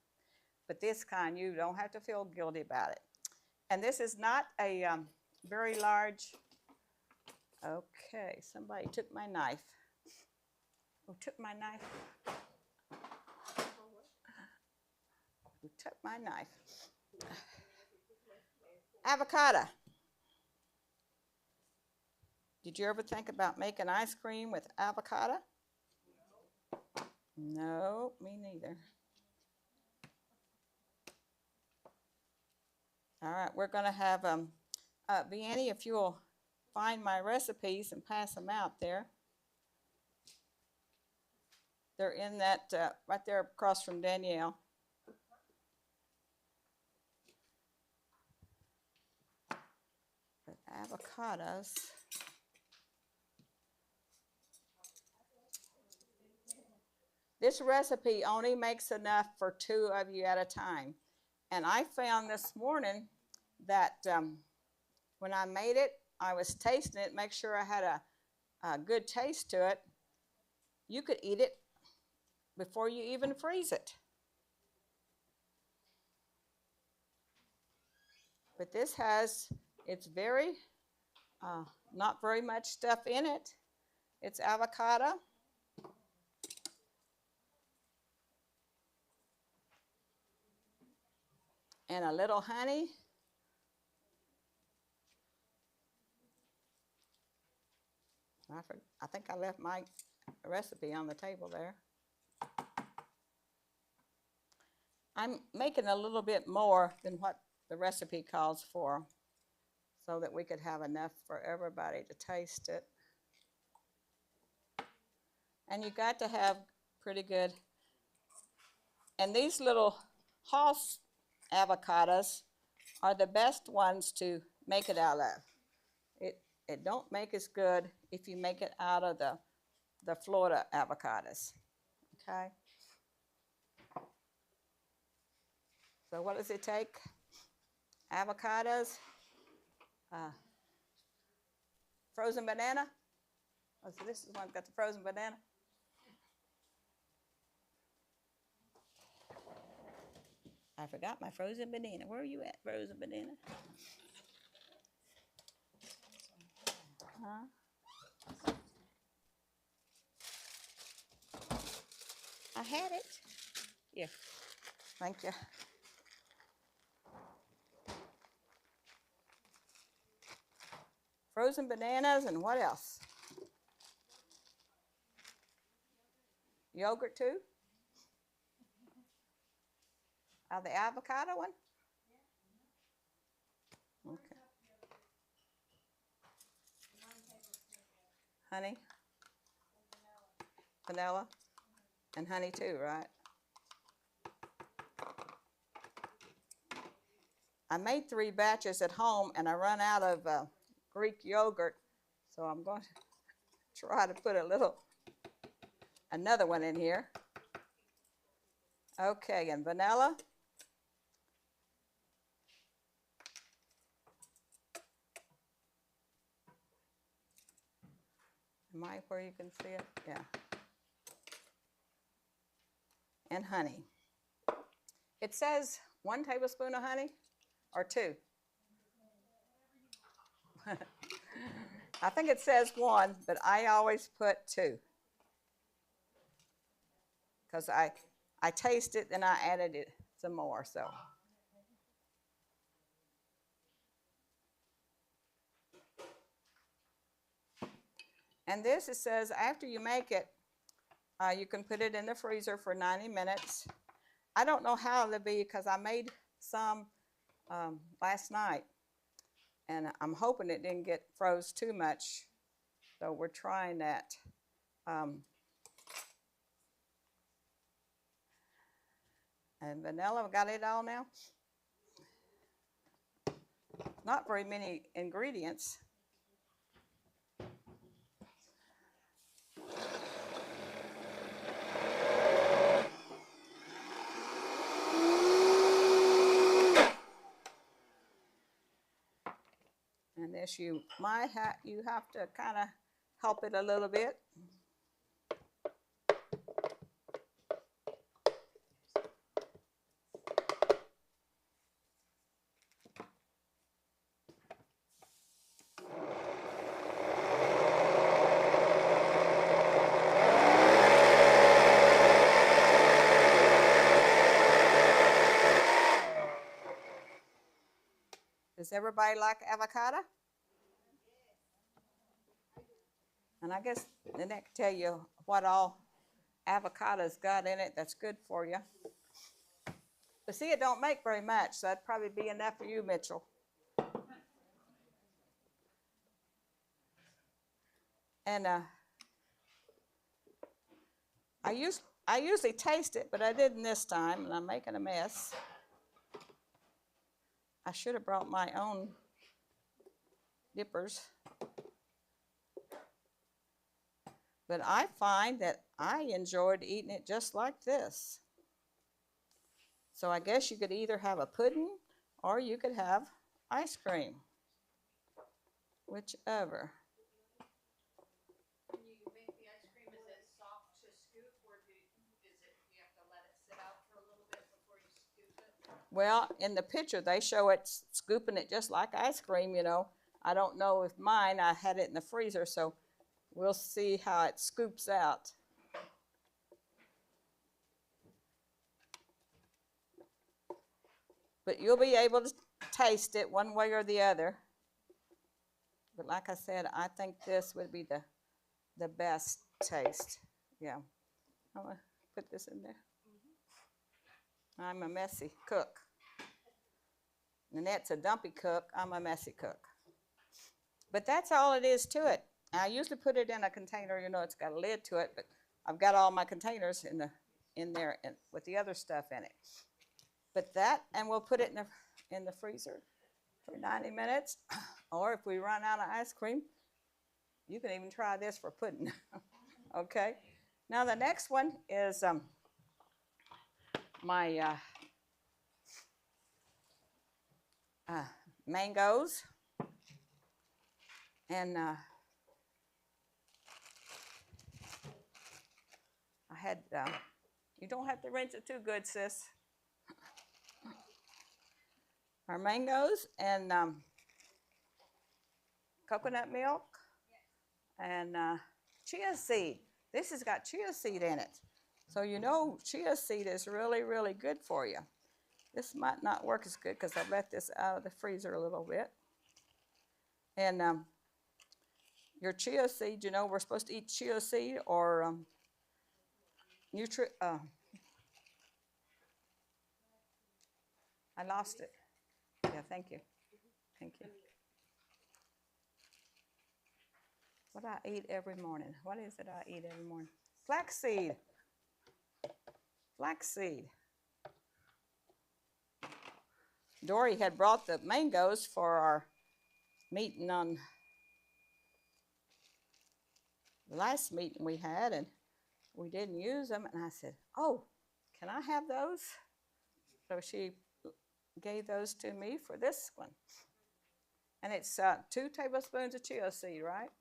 But this kind, you don't have to feel guilty about it. And this is not a very large, okay, somebody took my knife. Who took my knife? Who took my knife? Avocado. Did you ever think about making ice cream with avocado? No, me neither. All right, we're going to have, Vianney, if you'll find my recipes and pass them out there. They're in that, right there across from Danielle. But avocados. This recipe only makes enough for 2 of you at a time. And I found this morning that when I made it, I was tasting it, make sure I had a good taste to it. You could eat it before you even freeze it. But this has, it's very, not very much stuff in it. It's avocado. And a little honey. I think I left my recipe on the table there. I'm making a little bit more than what the recipe calls for so that we could have enough for everybody to taste it. And you got to have pretty good. And these little Hass avocados are the best ones to make it out of. It don't make as good if you make it out of the Florida avocados, okay? So what does it take? Avocados, frozen banana. Oh, so this is one that's got the frozen banana. I forgot my frozen banana. Where are you at, frozen banana? Huh? I had it. Here. Thank you. Frozen bananas and what else? Yogurt too? The avocado one? Okay. Honey? Vanilla? And honey too, right? I made 3 batches at home and I run out of Greek yogurt, so I'm going to try to put another one in here. Okay, and vanilla. Am I where you can see it? Yeah. And honey. It says 1 tablespoon of honey or 2. I think it says 1, but I always put 2. Because I taste it and I added it some more, so. And this, it says after you make it, you can put it in the freezer for 90 minutes. I don't know how it'll be because I made some last night. And I'm hoping it didn't get froze too much. So we're trying that. And vanilla, I've got it all now. Not very many ingredients. And this you have to kind of help it a little bit. Does everybody like avocado? And I guess then that can tell you what all avocado's got in it that's good for you. But see, it don't make very much, so that'd probably be enough for you, Mitchell. And I usually taste it, but I didn't this time, and I'm making a mess. I should have brought my own dippers. But I find that I enjoyed eating it just like this. So I guess you could either have a pudding or you could have ice cream, whichever. When you make the ice cream, is it soft to scoop, or you have to let it sit out for a little bit before you scoop it? Well, in the picture, they show it scooping it just like ice cream, you know. I don't know if mine, I had it in the freezer, so we'll see how it scoops out. But you'll be able to taste it one way or the other. But like I said, I think this would be the best taste. Yeah. I'm going to put this in there. I'm a messy cook. Nanette's a dumpy cook. I'm a messy cook. But that's all it is to it. I usually put it in a container. You know, it's got a lid to it, but I've got all my containers in there with the other stuff in it. But that, and we'll put it in the freezer for 90 minutes. Or if we run out of ice cream, you can even try this for pudding. Okay. Now the next one is my mangoes. And I had, you don't have to rinse it too good, sis. Our mangoes and coconut milk and chia seed. This has got chia seed in it. So you know chia seed is really, really good for you. This might not work as good because I let this out of the freezer a little bit. And your chia seed, you know, we're supposed to eat chia seed or I lost it. Yeah, thank you. Thank you. What do I eat every morning? What is it I eat every morning? Flaxseed. Flaxseed. Dory had brought the mangoes for our meeting on the last meeting we had, and we didn't use them. And I said, "Oh, can I have those?" So she gave those to me for this one. And it's 2 tablespoons of chia seed, right?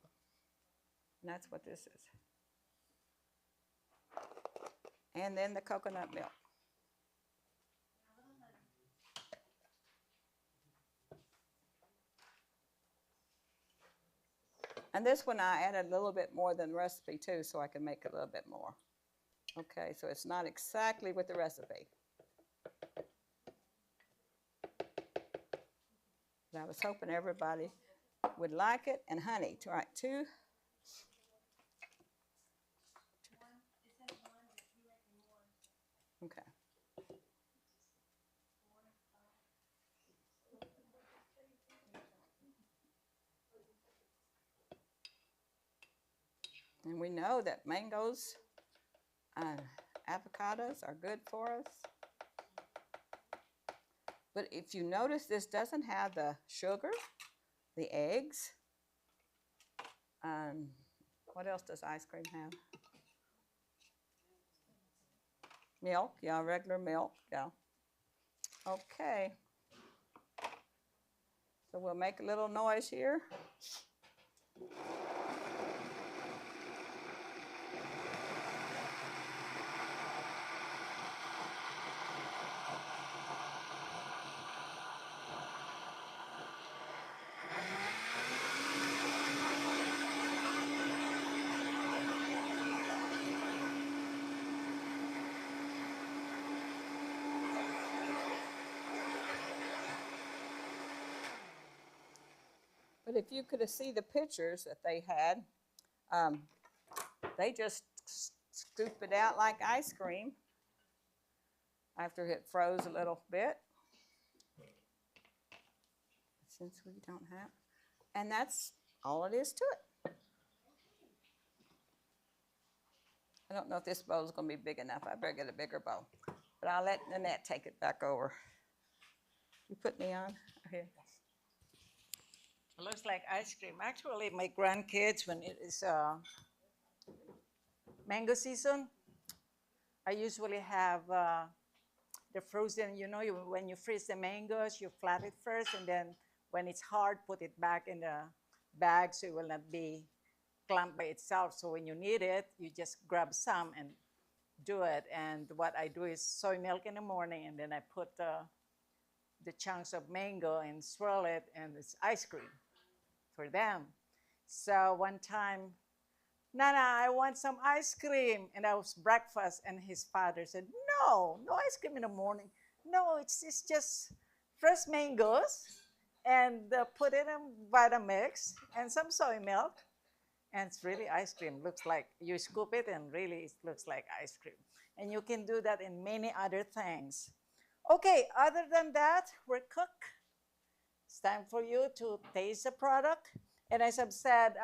And that's what this is. And then the coconut milk. And this one I added a little bit more than the recipe too, so I can make a little bit more. Okay, so it's not exactly with the recipe. But I was hoping everybody would like it. And honey, right, 2. Okay. And we know that mangoes and avocados are good for us. But if you notice, this doesn't have the sugar, the eggs. What else does ice cream have? Milk, yeah, regular milk, yeah. Okay. So we'll make a little noise here. if you could have seen the pictures that they had, they just scoop it out like ice cream after it froze a little bit. Since we don't have, and that's all it is to it. I don't know if this bowl is going to be big enough. I better get a bigger bowl. But I'll let Nanette take it back over. You put me on? Here. It looks like ice cream. Actually, my grandkids, when it is mango season, I usually have the frozen, when you freeze the mangoes, you flat it first, and then when it's hard, put it back in the bag so it will not be clumped by itself. So when you need it, you just grab some and do it. And what I do is soy milk in the morning, and then I put the chunks of mango and swirl it, and it's ice cream for them. So one time, Nana, I want some ice cream. And that was breakfast, and his father said, no ice cream in the morning. No, it's just fresh mangoes, and put it in Vitamix and some soy milk. And it's really ice cream. Looks like you scoop it, and really it looks like ice cream. And you can do that in many other things. Okay, other than that, we're cooked. It's time for you to taste the product. And as I've said,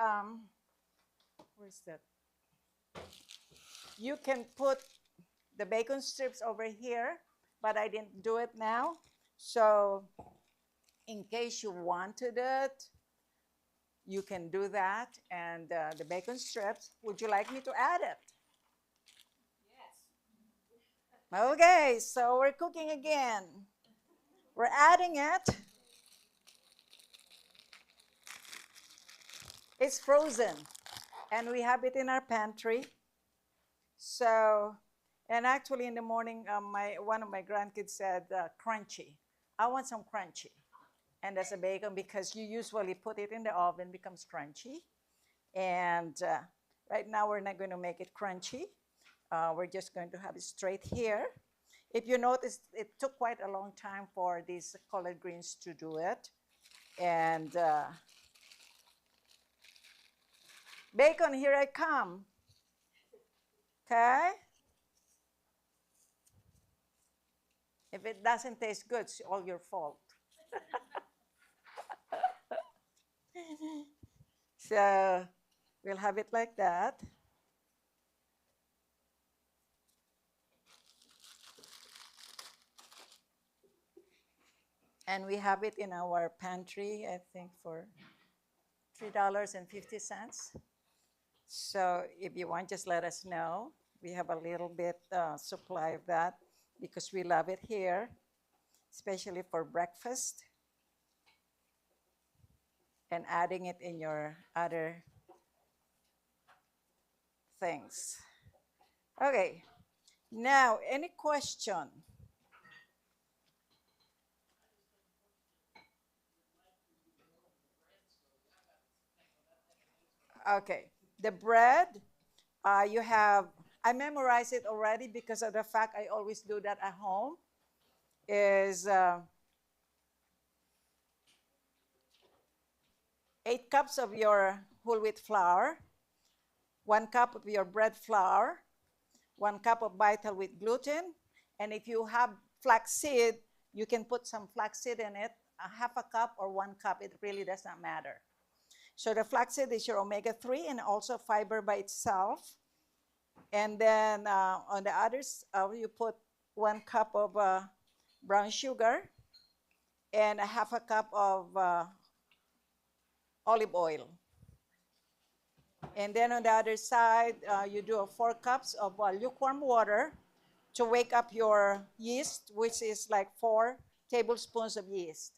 where's that? You can put the bacon strips over here, but I didn't do it now. So in case you wanted it, you can do that. And the bacon strips, would you like me to add it? Yes. Okay, so we're cooking again. We're adding it. It's frozen, and we have it in our pantry. So, and actually in the morning, one of my grandkids said, crunchy. I want some crunchy. And that's a bacon, because you usually put it in the oven, becomes crunchy. And right now we're not going to make it crunchy. We're just going to have it straight here. If you notice, it took quite a long time for these collard greens to do it. And bacon, here I come. Okay? If it doesn't taste good, it's all your fault. So we'll have it like that. And we have it in our pantry, I think, for $3.50. So if you want, just let us know. We have a little bit supply of that, because we love it here, especially for breakfast. And adding it in your other things. Okay, now, any question? Okay, the bread, you have, I memorized it already because of the fact I always do that at home, is 8 cups of your whole wheat flour, 1 cup of your bread flour, 1 cup of vital wheat gluten, and if you have flaxseed, you can put some flaxseed in it, a half a cup or 1 cup, it really does not matter. So the flaxseed is your omega-3 and also fiber by itself. And then on the others, you put 1 cup of brown sugar and a half a cup of olive oil. And then on the other side, you do 4 cups of lukewarm water to wake up your yeast, which is like 4 tablespoons of yeast.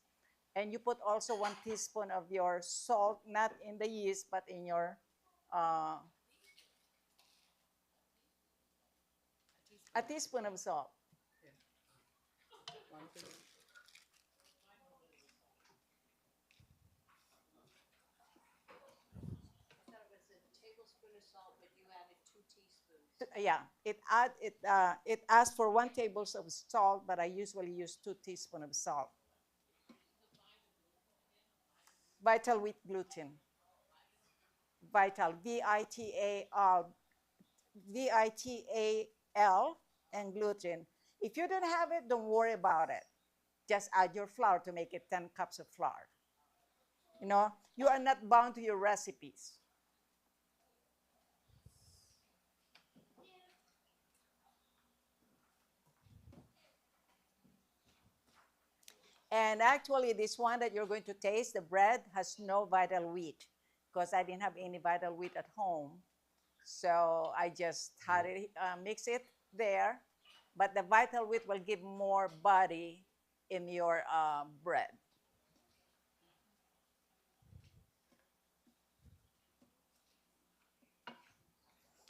And you put also 1 teaspoon of your salt, not in the yeast, but in your, a teaspoon of salt. Yeah, it asks for 1 tablespoon of salt, but I usually use 2 teaspoons of salt. Vital wheat gluten. Vital, VITAL, and gluten. If you don't have it, don't worry about it. Just add your flour to make it 10 cups of flour. You know, you are not bound to your recipes. And actually, this one that you're going to taste, the bread has no vital wheat because I didn't have any vital wheat at home. So I just had it, mix it there. But the vital wheat will give more body in your bread.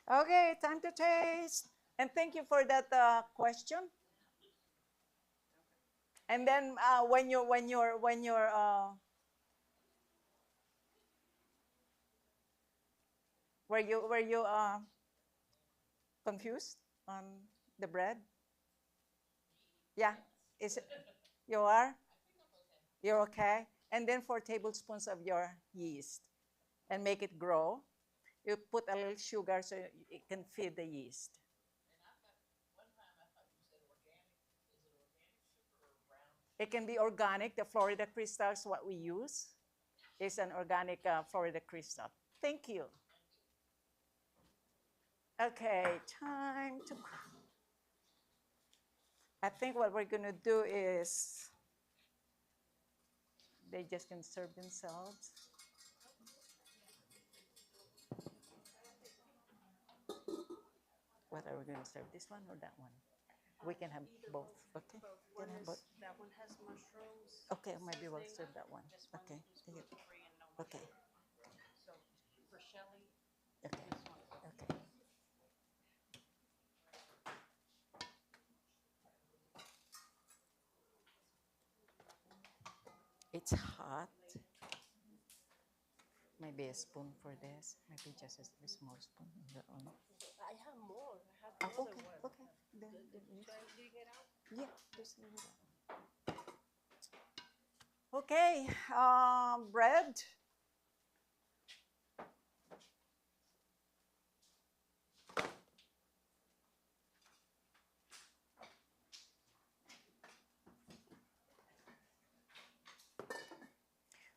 Okay, time to taste. And thank you for that question. And then when you're were you confused on the bread? Yeah, is it, you are? You're okay. And then 4 tablespoons of your yeast, and make it grow. You put a little sugar so it can feed the yeast. It can be organic. The Florida crystals, what we use, is an organic Florida crystal. Thank you. Okay, time to. I think what we're gonna do is they just can serve themselves. What are we gonna serve? This one or that one? We can have both. Okay. Can have both. That one has mushrooms. Okay, maybe we'll serve that one. Okay. Free and no Okay. So for Shelley, Okay. this one. Okay. It's hot. Maybe a spoon for this. Maybe just a small spoon. I have more. I have Oh, another okay. one. Okay. Then, Should I dig it out? yeah, just leave it out. Okay, bread.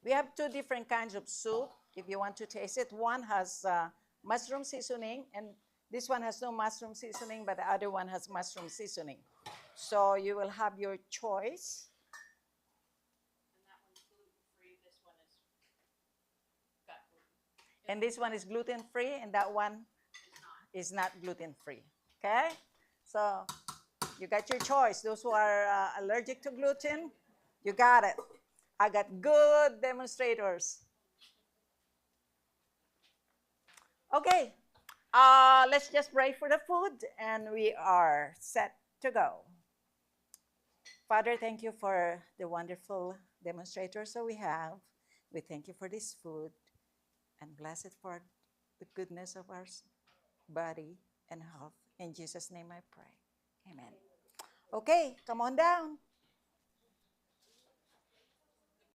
We have 2 different kinds of soup if you want to taste it. One has mushroom seasoning, and this one has no mushroom seasoning, but the other one has mushroom seasoning. So you will have your choice. And that one's gluten-free. This one is got gluten. And this one is gluten-free, and that one is not gluten-free. Okay? So you got your choice. Those who are allergic to gluten, you got it. I got good demonstrators. Okay, let's just pray for the food, and we are set to go. Father, thank you for the wonderful demonstrators that we have. We thank you for this food, and bless it for the goodness of our body and health. In Jesus' name I pray. Amen. Okay, come on down.